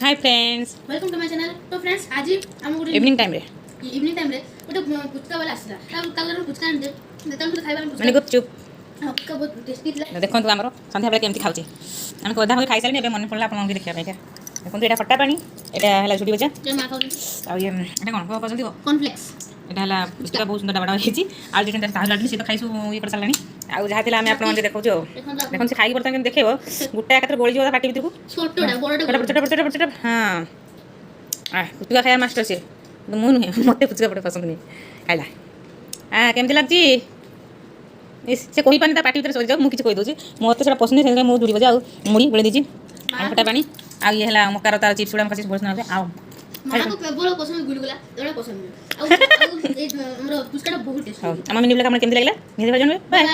Hi friends welcome to my channel. तो friends आज हम गोटे इवनिंग टाइम रे गोटे पुचका वाला आसला कलर पुचका आनते देखम तो खाइबा माने गुपचुप पुचका बहुत टेस्टी थिला। देखो आमर संध्या बेले केमती खाऊचे आम कदा हो खाई सारे मन पड़ला आपन देखिया पाइका देखो एटा खट्टा पानी एटा हला झुडी बजा जे मा खाउ आ ये एटा कोन को पसंद हो कॉर्नफ्लेक्स एटा हला पुचका बहुत सुंदर बड़ा हेची आ जे ताहा लाडली से तो खाइसु ये कर सालानी आ जहा थिला हम आपन देखौ जो देखो से खाई बर्तन के देखेबो गुट्टा एकत्र गोली जो पाटी भीतर को छोटोडा बड़डा छोटा हां आ पुचका खाया मास्टर से मु नुहे मते पुचका बड़े पसंद नहीं खाइला आ केमती लागजी से कही पानी पाटी भीतर सरी जाऊ मुझे कही दूसरी मत से पसंद है मुझे जुड़ी बजा मुड़ी बेले दीजिए खटा पानी आ ये है मकार तार चिप्स गुड़ा खासी बहुत सुना आओ मामा को केवल पसंद गुलगुला एड़ा पसंद आ ए हमरो पुचकाटा बहुत टेस्टी आम मिनी ब्लॉग केमती लागला निजे भजन बाय।